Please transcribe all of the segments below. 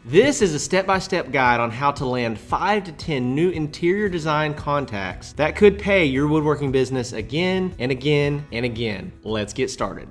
This is a step-by-step guide on how to land 5 to 10 new interior design contacts that could pay your woodworking business again and again and again. Let's get started.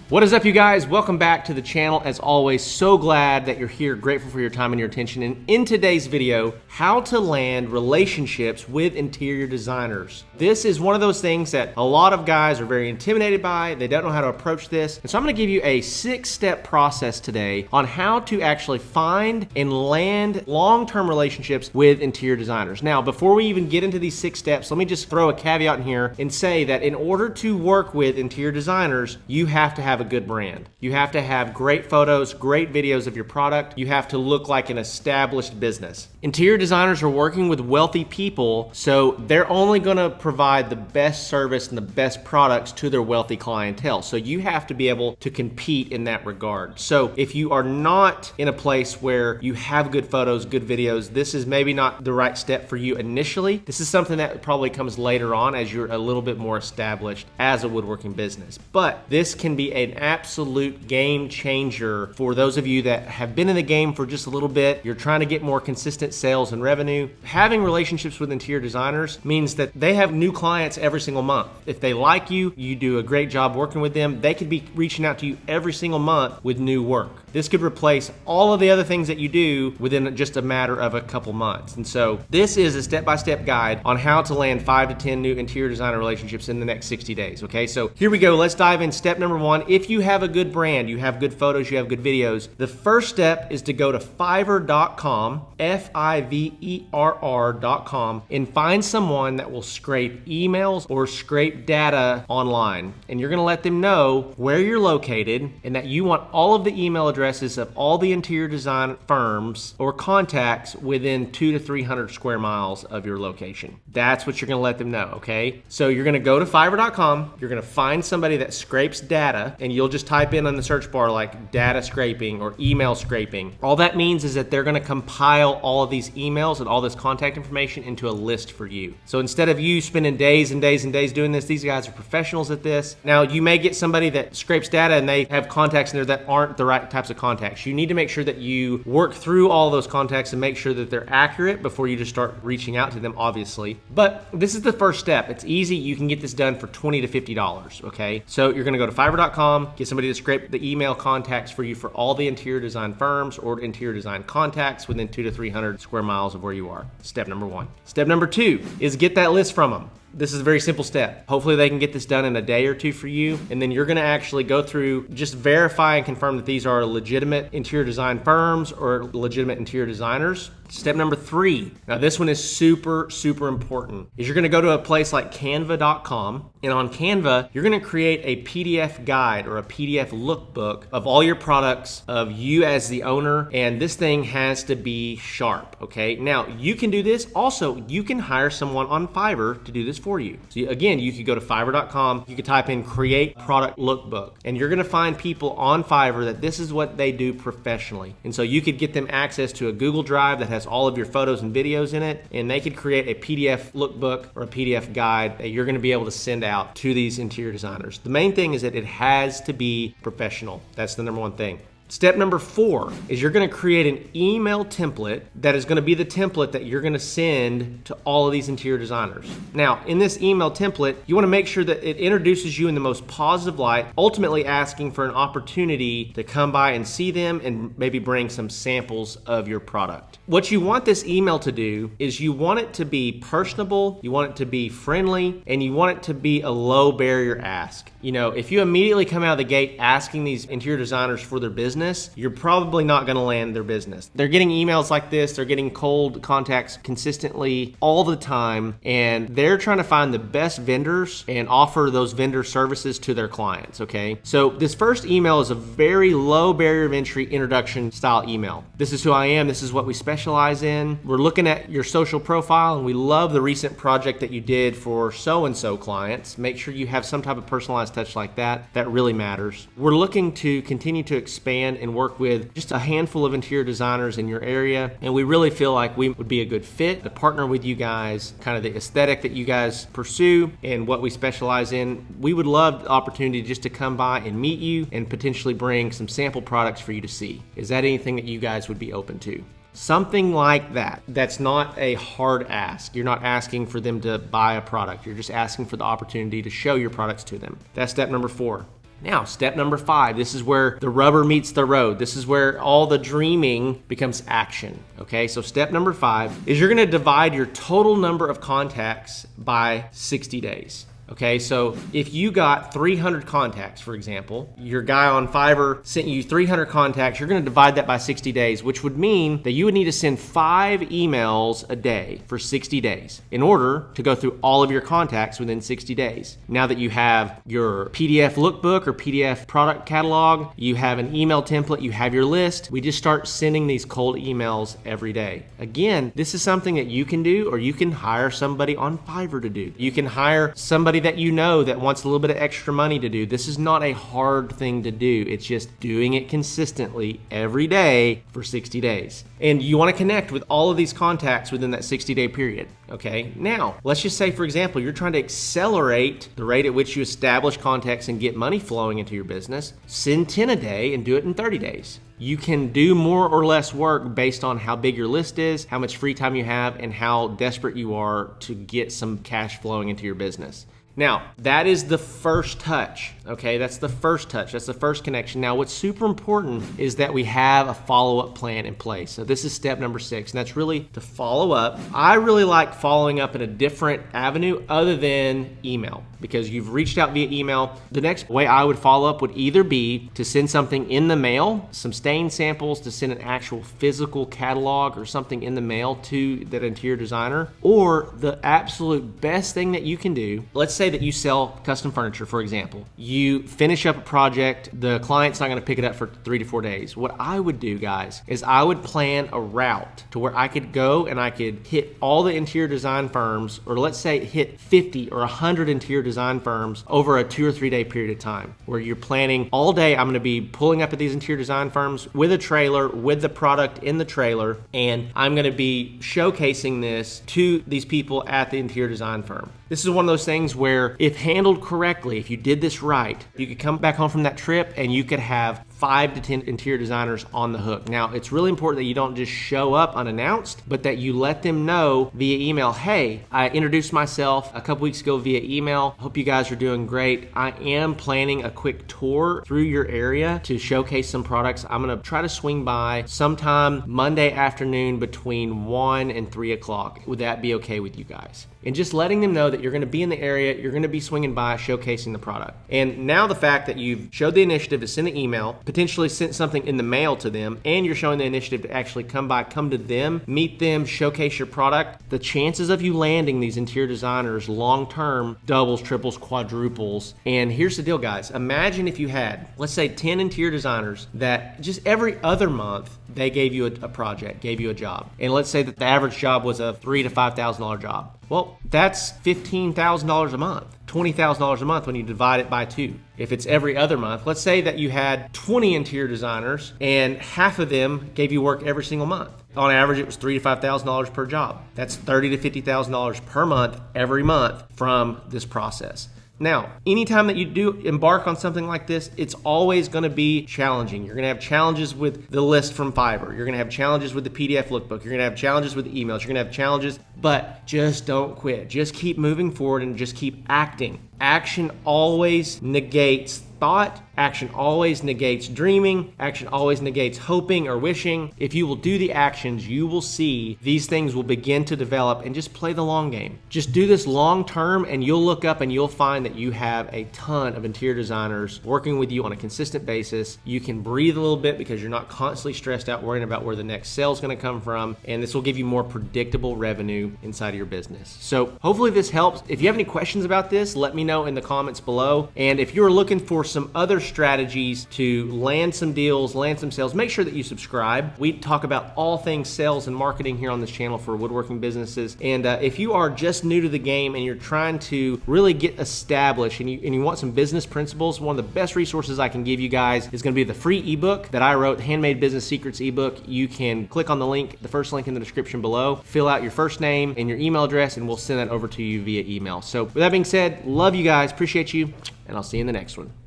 What is up, you guys? Welcome back to the channel. As always, so glad that you're here. Grateful for your time and your attention. And in today's video, how to land relationships with interior designers. This is one of those things that a lot of guys are very intimidated by. They don't know how to approach this. And so I'm gonna give you a 6-step process today on how to actually find and land long-term relationships with interior designers. Now, before we even get into these 6 steps, let me just throw a caveat in here and say that in order to work with interior designers, you have to have a good brand. You have to have great photos, great videos of your product. You have to look like an established business. Interior designers are working with wealthy people, so they're only gonna provide the best service and the best products to their wealthy clientele. So you have to be able to compete in that regard. So if you are not in a place where you have good photos, good videos, this is maybe not the right step for you initially. This is something that probably comes later on as you're a little bit more established as a woodworking business. But this can be an absolute game changer for those of you that have been in the game for just a little bit. You're trying to get more consistent sales and revenue. Having relationships with interior designers means that they have new clients every single month. If they like you, you do a great job working with them, they could be reaching out to you every single month with new work. This could replace all of the other things that you do within just a matter of a couple months. And so this is a step-by-step guide on how to land 5 to 10 new interior designer relationships in the next 60 days. Okay, so here we go. Let's dive in. Step number 1, if you have a good brand, you have good photos, you have good videos, the first step is to go to Fiverr.com, Fiverr.com, and find someone that will scrape emails or scrape data online. And you're gonna let them know where you're located and that you want all of the email addresses of all the interior design firms or contacts within 200 to 300 square miles of your location. That's what you're gonna let them know, okay? So you're gonna go to Fiverr.com, you're gonna find somebody that scrapes data, and you'll just type in on the search bar like data scraping or email scraping. All that means is that they're gonna compile all of these emails and all this contact information into a list for you. So instead of you spending days and days and days doing this, these guys are professionals at this. Now, you may get somebody that scrapes data and they have contacts in there that aren't the right types of contacts. You need to make sure that you work through all those contacts and make sure that they're accurate before you just start reaching out to them, obviously. But this is the first step. It's easy. You can get this done for $20 to $50, okay? So you're gonna go to Fiverr.com, get somebody to scrape the email contacts for you for all the interior design firms or interior design contacts within 200 to 300 square miles of where you are. Step number 1. Step number 2 is get that list from them. This is a very simple step. Hopefully they can get this done in a day or 2 for you. And then you're gonna actually go through, just verify and confirm that these are legitimate interior design firms or legitimate interior designers. Step number 3, now this one is super, super important, is you're gonna go to a place like Canva.com, and on Canva, you're gonna create a PDF guide or a PDF lookbook of all your products, of you as the owner, and this thing has to be sharp, okay? Now, you can do this. Also, you can hire someone on Fiverr to do this for you. So again, you could go to Fiverr.com, you could type in create product lookbook, and you're gonna find people on Fiverr that this is what they do professionally. And so you could get them access to a Google Drive that has all of your photos and videos in it, and they could create a PDF lookbook or a PDF guide that you're gonna be able to send out to these interior designers. The main thing is that it has to be professional. That's the number 1 thing. Step number 4 is you're gonna create an email template that is gonna be the template that you're gonna send to all of these interior designers. Now, in this email template, you wanna make sure that it introduces you in the most positive light, ultimately asking for an opportunity to come by and see them and maybe bring some samples of your product. What you want this email to do is you want it to be personable, you want it to be friendly, and you want it to be a low barrier ask. You know, if you immediately come out of the gate asking these interior designers for their business, you're probably not gonna land their business. They're getting emails like this, they're getting cold contacts consistently all the time, and they're trying to find the best vendors and offer those vendor services to their clients, okay? So this first email is a very low barrier of entry introduction style email. This is who I am, this is what we specialize in. We're looking at your social profile, and we love the recent project that you did for so-and-so clients. Make sure you have some type of personalized touch like that. That really matters. We're looking to continue to expand hand and work with just a handful of interior designers in your area. And we really feel like we would be a good fit to partner with you guys, kind of the aesthetic that you guys pursue and what we specialize in. We would love the opportunity just to come by and meet you and potentially bring some sample products for you to see. Is that anything that you guys would be open to? Something like that. That's not a hard ask. You're not asking for them to buy a product. You're just asking for the opportunity to show your products to them. That's step number 4. Now, step number 5, this is where the rubber meets the road. This is where all the dreaming becomes action, okay? So step number 5 is you're gonna divide your total number of contacts by 60 days. Okay, so if you got 300 contacts, for example, your guy on Fiverr sent you 300 contacts, you're gonna divide that by 60 days, which would mean that you would need to send 5 emails a day for 60 days in order to go through all of your contacts within 60 days. Now that you have your PDF lookbook or PDF product catalog, you have an email template, you have your list, we just start sending these cold emails every day. Again, this is something that you can do, or you can hire somebody on Fiverr to do. You can hire somebody that you know that wants a little bit of extra money to do. This is not a hard thing to do. It's just doing it consistently every day for 60 days. And you want to connect with all of these contacts within that 60-day period. Okay, now let's just say, for example, you're trying to accelerate the rate at which you establish contacts and get money flowing into your business. Send 10 a day and do it in 30 days. You can do more or less work based on how big your list is, how much free time you have, and how desperate you are to get some cash flowing into your business. Now, that is the first touch, okay? That's the first touch. That's the first connection. Now, what's super important is that we have a follow-up plan in place. So this is step number 6, and that's really to follow up. I really like following up in a different avenue other than email, because you've reached out via email. The next way I would follow up would either be to send something in the mail, some stain samples, to send an actual physical catalog or something in the mail to that interior designer, or the absolute best thing that you can do, let's say that you sell custom furniture, for example. You finish up a project, the client's not gonna pick it up for 3 to 4 days. What I would do, guys, is I would plan a route to where I could go and I could hit all the interior design firms, or let's say hit 50 or 100 interior design firms over a 2 or 3 day period of time, where you're planning all day. I'm gonna be pulling up at these interior design firms with a trailer, with the product in the trailer, and I'm gonna be showcasing this to these people at the interior design firm. This is one of those things where, if handled correctly, if you did this right, you could come back home from that trip and you could have 5 to 10 interior designers on the hook. Now, it's really important that you don't just show up unannounced, but that you let them know via email, hey, I introduced myself a couple weeks ago via email. Hope you guys are doing great. I am planning a quick tour through your area to showcase some products. I'm gonna try to swing by sometime Monday afternoon between 1 and 3 o'clock. Would that be okay with you guys? And just letting them know that you're gonna be in the area, you're gonna be swinging by, showcasing the product. And now the fact that you've showed the initiative to send an email, potentially sent something in the mail to them, and you're showing the initiative to actually come by, come to them, meet them, showcase your product, the chances of you landing these interior designers long-term doubles, triples, quadruples. And here's the deal, guys. Imagine if you had, let's say, 10 interior designers that just every other month, they gave you a project, gave you a job. And let's say that the average job was a $3,000 to $5,000 job. Well, that's $15,000 a month, $20,000 a month when you divide it by 2. If it's every other month, let's say that you had 20 interior designers and half of them gave you work every single month. On average, it was $3,000 to $5,000 per job. That's $30,000 to $50,000 per month, every month from this process. Now, anytime that you do embark on something like this, it's always going to be challenging. You're going to have challenges with the list from Fiverr. You're going to have challenges with the PDF lookbook. You're going to have challenges with the emails. You're going to have challenges, but just don't quit. Just keep moving forward and just keep acting. Action always negates thought. Action always negates dreaming. Action always negates hoping or wishing. If you will do the actions, you will see these things will begin to develop, and just play the long game. Just do this long term, and you'll look up and you'll find that you have a ton of interior designers working with you on a consistent basis. You can breathe a little bit because you're not constantly stressed out worrying about where the next sale is going to come from, and this will give you more predictable revenue inside of your business. So hopefully this helps. If you have any questions about this, let me know in the comments below. And if you're looking for some other strategies to land some deals, land some sales, make sure that you subscribe. We talk about all things sales and marketing here on this channel for woodworking businesses. And if you are just new to the game and you're trying to really get established and you want some business principles, one of the best resources I can give you guys is going to be the free ebook that I wrote, Handmade Business Secrets ebook. You can click on the link, the first link in the description below, fill out your first name and your email address, and we'll send that over to you via email. So with that being said, love you guys, appreciate you, and I'll see you in the next one.